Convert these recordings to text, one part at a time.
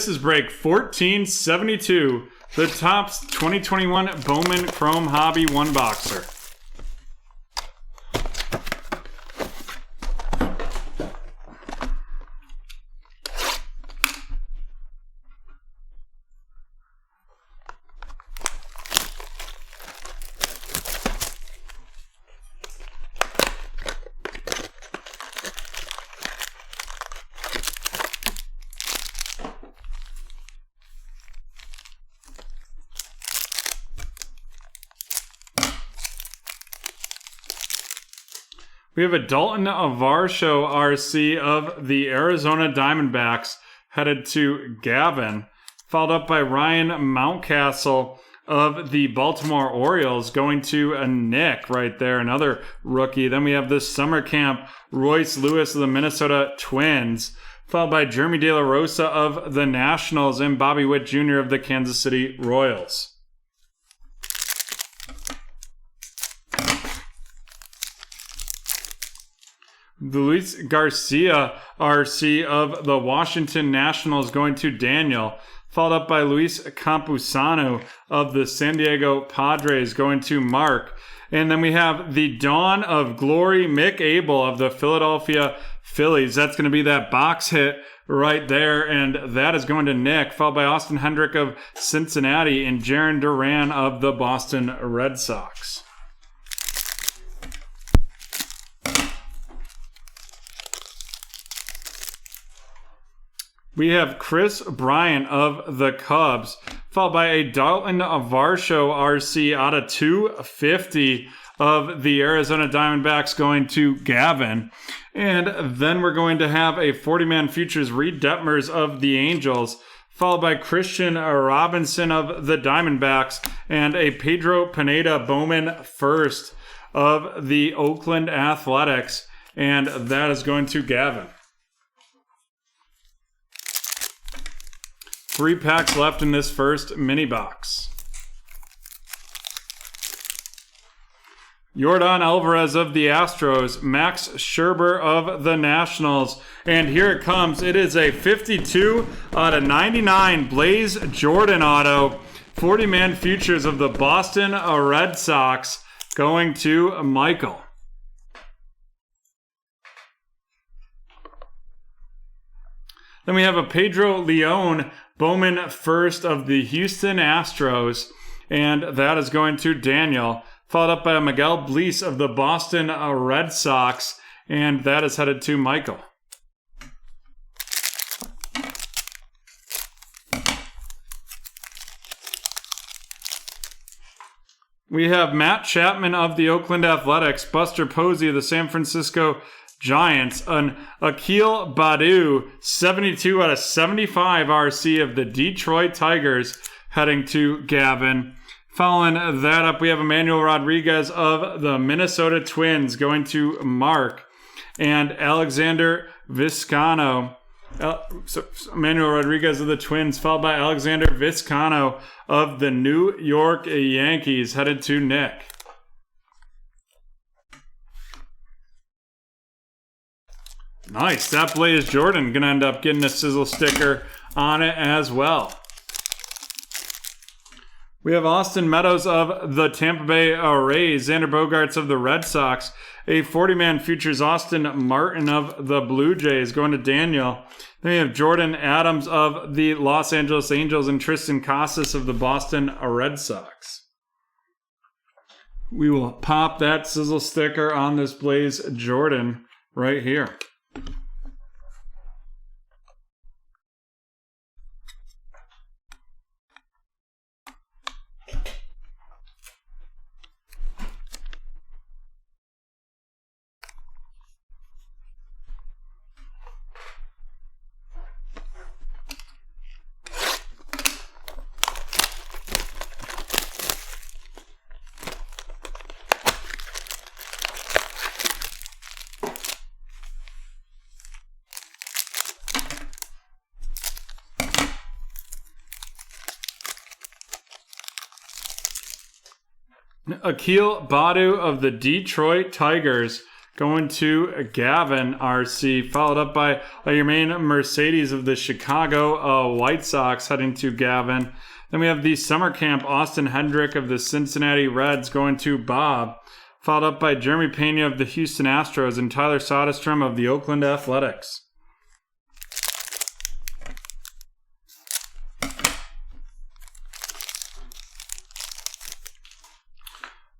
This is break 1472, the Topps 2021 Bowman Chrome Hobby 1-boxer. We have a Dalton Varsho RC of the Arizona Diamondbacks headed to Gavin, followed up by Ryan Mountcastle of the Baltimore Orioles going to a Nick right there, another rookie. Then we have this summer camp, Royce Lewis of the Minnesota Twins, followed by Jeremy De La Rosa of the Nationals and Bobby Witt Jr. of the Kansas City Royals. Luis Garcia, RC of the Washington Nationals going to Daniel, followed up by Luis Campusano of the San Diego Padres going to Mark. And then we have the Dawn of Glory, Mick Abel of the Philadelphia Phillies. That's going to be that box hit right there, and that is going to Nick, followed by Austin Hendrick of Cincinnati and Jarren Duran of the Boston Red Sox. We have Chris Bryant of the Cubs, followed by a Dalton Varsho RC out of 250 of the Arizona Diamondbacks going to Gavin. And then we're going to have a 40-man futures Reed Detmers of the Angels, followed by Christian Robinson of the Diamondbacks and a Pedro Pineda Bowman first of the Oakland Athletics. And that is going to Gavin. 3 packs left in this first mini box. Yordan Alvarez of the Astros, Max Scherzer of the Nationals, and here it comes. It is a 52 out of 99 Blaze Jordan auto, 40-man futures of the Boston Red Sox going to Michael. Then we have a Pedro Leon Bowman first of the Houston Astros, and that is going to Daniel, followed up by a Miguel Bleis of the Boston Red Sox, and that is headed to Michael. We have Matt Chapman of the Oakland Athletics, Buster Posey of the San Francisco Giants, an Akil Baddoo 72 out of 75 RC of the Detroit Tigers heading to Gavin. Following that up, we have Emmanuel Rodriguez of the Minnesota Twins going to Mark, and Alexander Vizcaino. Emmanuel Rodriguez of the Twins, followed by Alexander Vizcaino of the New York Yankees headed to Nick. Nice. That Blaze Jordan going to end up getting a sizzle sticker on it as well. We have Austin Meadows of the Tampa Bay Rays, Xander Bogaerts of the Red Sox, a 40-man futures Austin Martin of the Blue Jays going to Daniel. Then we have Jordan Adams of the Los Angeles Angels and Tristan Casas of the Boston Red Sox. We will pop that sizzle sticker on this Blaze Jordan right here. Akil Baddoo of the Detroit Tigers going to Gavin RC, followed up by your main Mercedes of the Chicago White Sox, heading to Gavin. Then we have the summer camp Austin Hendrick of the Cincinnati Reds, going to Bob, followed up by Jeremy Pena of the Houston Astros and Tyler Soderstrom of the Oakland Athletics.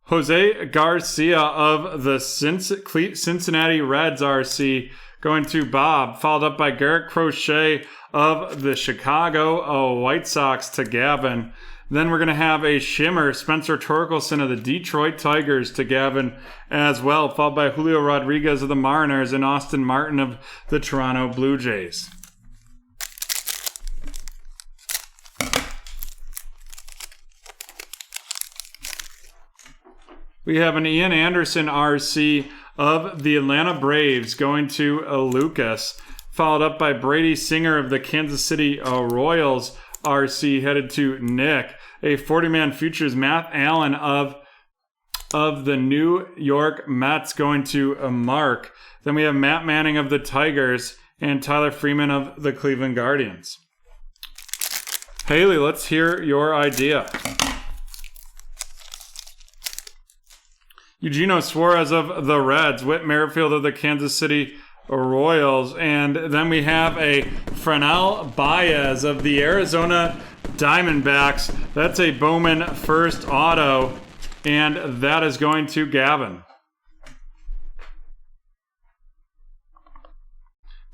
Jose Garcia of the Cincinnati Reds RC, going to Bob, followed up by Garrett Crochet of the Chicago White Sox to Gavin. Then we're going to have a shimmer, Spencer Torkelson of the Detroit Tigers to Gavin as well, followed by Julio Rodriguez of the Mariners and Austin Martin of the Toronto Blue Jays. We have an Ian Anderson RC of the Atlanta Braves going to Lucas, followed up by Brady Singer of the Kansas City Royals RC, headed to Nick. A 40-man futures, Matt Allen of the New York Mets going to Mark. Then we have Matt Manning of the Tigers and Tyler Freeman of the Cleveland Guardians. Haley, let's hear your idea. Eugenio Suarez of the Reds, Whit Merrifield of the Kansas City Royals, and then we have a Frenel Baez of the Arizona Diamondbacks. That's a Bowman first auto, and that is going to Gavin.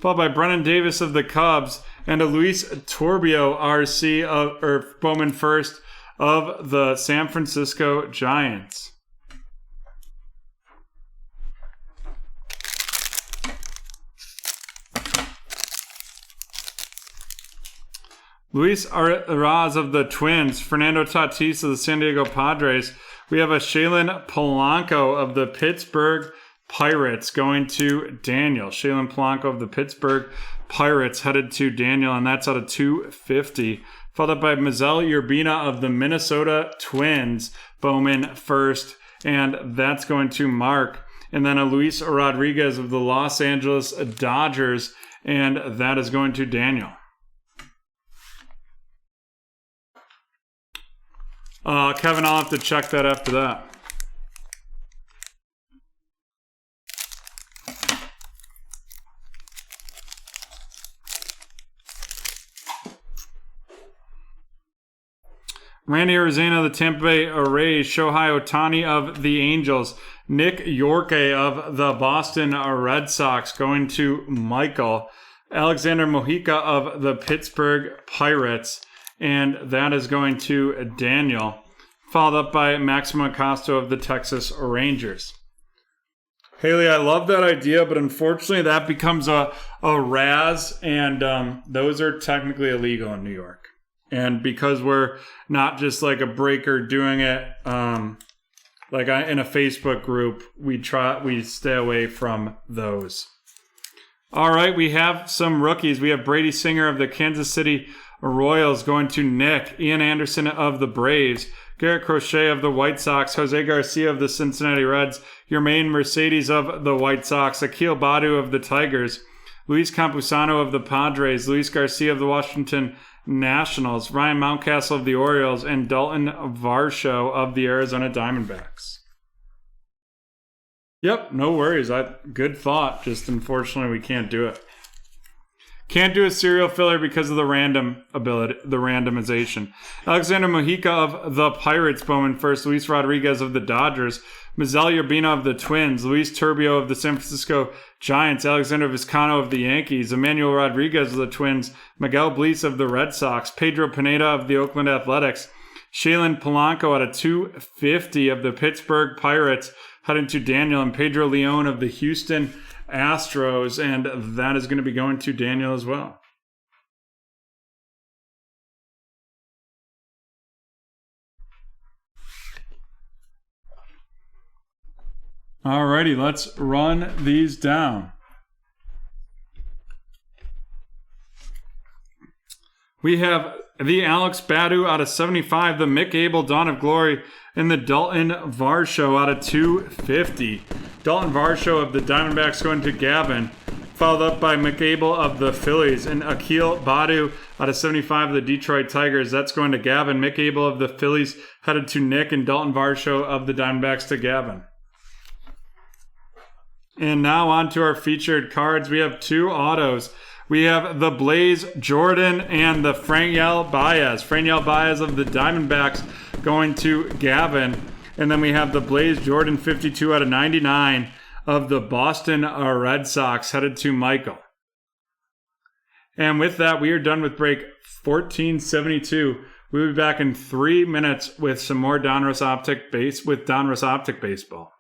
Followed by Brennan Davis of the Cubs and a Luis Turbio RC or Bowman first of the San Francisco Giants. Luis Arraez of the Twins, Fernando Tatis of the San Diego Padres. We have a Shailen Polanco of the Pittsburgh Pirates going to Daniel. Shailen Polanco of the Pittsburgh Pirates headed to Daniel, and that's out of 250. Followed up by Miguel Urbina of the Minnesota Twins, Bowman first, and that's going to Mark. And then a Luis Rodriguez of the Los Angeles Dodgers, and that is going to Daniel. Kevin, I'll have to check that after that. Randy Arozarena of the Tampa Bay Rays, Shohei Ohtani of the Angels, Nick Yorke of the Boston Red Sox going to Michael, Alexander Mojica of the Pittsburgh Pirates, and that is going to Daniel, followed up by Maximo Acosta of the Texas Rangers. Haley, I love that idea, but unfortunately that becomes a Raz, and those are technically illegal in New York. And because we're not just like a breaker doing it like in a Facebook group, we stay away from those. All right, we have some rookies. We have Brady Singer of the Kansas City Royals going to Nick, Ian Anderson of the Braves, Garrett Crochet of the White Sox, Jose Garcia of the Cincinnati Reds, Yermain Mercedes of the White Sox, Akil Baddoo of the Tigers, Luis Campusano of the Padres, Luis Garcia of the Washington Nationals, Ryan Mountcastle of the Orioles, and Dalton Varsho of the Arizona Diamondbacks. Yep, no worries. Good thought. Just unfortunately we can't do it. Can't do a serial filler because of the random ability, the randomization. Alexander Mojica of the Pirates, Bowman first, Luis Rodriguez of the Dodgers, Miguel Urbina of the Twins, Luis Turbio of the San Francisco Giants, Alexander Vizcano of the Yankees, Emmanuel Rodriguez of the Twins, Miguel Bleis of the Red Sox, Pedro Pineda of the Oakland Athletics, Shailen Polanco out of 250 of the Pittsburgh Pirates, heading to Daniel, and Pedro Leon of the Houston Astros, and that is going to be going to Daniel as well. Alrighty, let's run these down. We have the Alex Badu out of 75, the Mick Abel Dawn of Glory, and the Dalton Varsho out of 250. Dalton Varsho of the Diamondbacks going to Gavin, followed up by Mick Abel of the Phillies, and Akil Badu out of 75 of the Detroit Tigers. That's going to Gavin. Mick Abel of the Phillies headed to Nick, and Dalton Varsho of the Diamondbacks to Gavin. And now on to our featured cards. We have 2 autos. We have the Blaze Jordan and the Franiel Baez. Franiel Baez of the Diamondbacks going to Gavin. And then we have the Blaze Jordan 52 out of 99 of the Boston Red Sox headed to Michael. And with that, we are done with break 1472. We'll be back in 3 minutes with some more Donruss Optic Baseball.